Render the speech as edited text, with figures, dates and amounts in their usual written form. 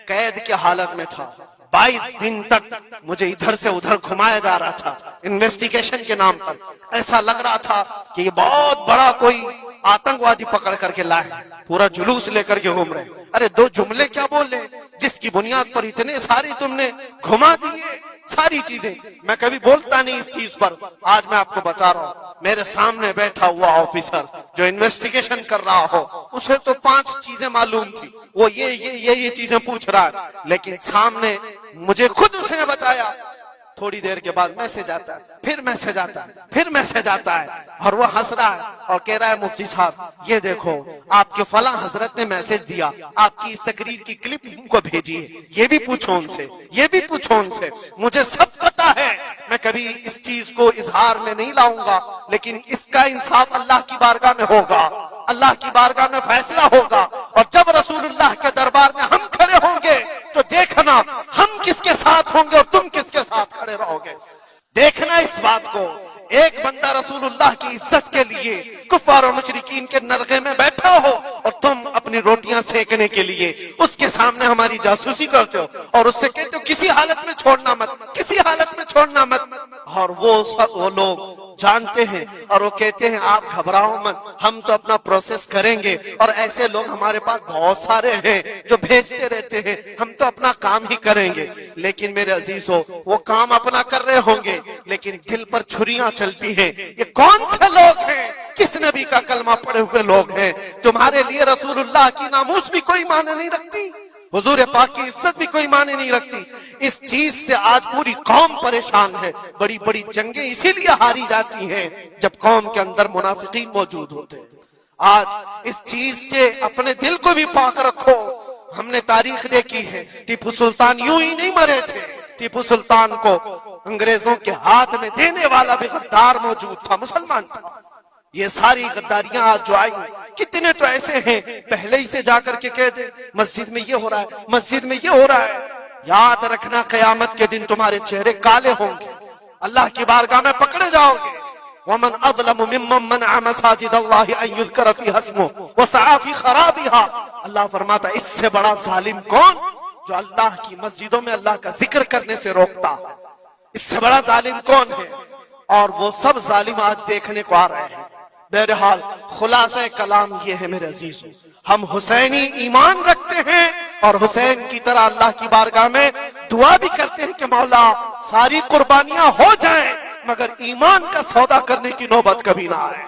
قید کی حالت میں تھا، 22 دن تک مجھے ادھر سے ادھر گھمایا جا رہا تھا انویسٹیگیشن کے نام پر. ایسا لگ رہا تھا کہ یہ بہت بڑا کوئی آتنکوادی پکڑ کر کے لائے، پورا جلوس لے کر کے گھوم رہے. ارے 2 جملے کیا بول لے جس کی بنیاد پر اتنے ساری تم نے گھما دیے ساری چیزیں. میں کبھی بولتا نہیں اس چیز پر، آج میں آپ کو بتا رہا ہوں. میرے سامنے بیٹھا ہوا آفیسر جو انویسٹیگیشن کر رہا ہو، اسے تو 5 چیزیں معلوم تھی، وہ یہ چیزیں پوچھ رہا ہے، لیکن سامنے مجھے خود اس نے بتایا. تھوڑی دیر کے بعد میسج آتا ہے، پھر میسج آتا ہے، پھر میسج آتا ہے، اور وہ ہنس رہا ہے اور کہہ رہا ہے مفتی صاحب یہ دیکھو آپ کے فلاں حضرت نے میسج دیا، آپ کی اس تقریر کی کلپ ان کو بھیجیے، یہ بھی پوچھو ان سے، یہ بھی پوچھو ان سے. مجھے سب پتا ہے، میں کبھی اس چیز کو اظہار میں نہیں لاؤں گا، لیکن اس کا انصاف اللہ کی بارگاہ میں ہوگا، اللہ کی بارگاہ میں فیصلہ ہوگا. اور جب رسول اللہ کے دربار میں ہم کھڑے ہوں گے تو دیکھنا ہم کس کے ساتھ ہوں گے اور تم کس کے ساتھ کھڑے رہو گے. دیکھنا اس بات کو. ایک بندہ رسول اللہ کی عزت کے لیے کفار اور مشرکین کے نرغے میں بیٹھا ہو اور تم اپنی روٹیاں سیکنے کے لیے اس کے سامنے ہماری جاسوسی کرتے ہو اور اس سے کہتے ہو کسی حالت میں چھوڑنا مت، کسی حالت میں چھوڑنا مت. اور وہ لوگ جانتے ہیں اور وہ کہتے ہیں آپ گھبراؤ مت، ہم تو اپنا پروسیس کریں گے. اور ایسے لوگ ہمارے پاس بہت سارے ہیں جو بھیجتے رہتے ہیں، ہم تو اپنا کام ہی کریں گے. لیکن میرے عزیزو وہ کام اپنا کر رہے ہوں گے لیکن دل پر چھریاں چلتی ہیں. یہ کون سے لوگ ہیں؟ کس نبی کا کلمہ پڑے ہوئے لوگ ہیں؟ تمہارے لیے رسول اللہ کی ناموس بھی کوئی معنی نہیں رکھتی، حضور پاک کی عزت بھی کوئی معنی نہیں رکھتی. اس چیز سے آج پوری قوم پریشان ہے. بڑی بڑی جنگیں اسی لیے ہاری جاتی ہیں جب قوم کے اندر منافقین موجود ہوتے ہیں. آج اس چیز کے اپنے دل کو بھی پاک رکھو. ہم نے تاریخ دیکھی ہے، ٹیپو سلطان یوں ہی نہیں مرے تھے. ٹیپو سلطان کو انگریزوں کے ہاتھ میں دینے والا بھی غدار موجود تھا، مسلمان تھا. یہ ساری غداریاں آج جو آئی، کتنے تو ایسے ہیں پہلے ہی سے جا کر کے کہہ دے مسجد میں یہ ہو رہا ہے، مسجد میں یہ ہو رہا ہے. یاد رکھنا قیامت کے دن تمہارے چہرے کالے ہوں گے، اللہ کی بارگاہ میں پکڑے جاؤ گے. وَمَنْ أَظْلَمُ مِمَّنْ مَنَعَ مَسَاجِدَ اللَّهِ أَن يُذْكَرَ فِيهَا اسْمُهُ وَسَعَىٰ فِي خَرَابِهَا. اللہ فرماتا ہے اس سے بڑا ظالم کون جو اللہ کی مسجدوں میں اللہ کا ذکر کرنے سے روکتا ہے؟ اس سے بڑا ظالم کون ہے؟ اور وہ سب ظالم آج دیکھنے کو آ رہے ہیں. بہرحال خلاصہ کلام یہ ہے میرے عزیزو، ہم حسینی ایمان رکھتے ہیں اور حسین کی طرح اللہ کی بارگاہ میں دعا بھی کرتے ہیں کہ مولا ساری قربانیاں ہو جائیں مگر ایمان کا سودا کرنے کی نوبت کبھی نہ آئے.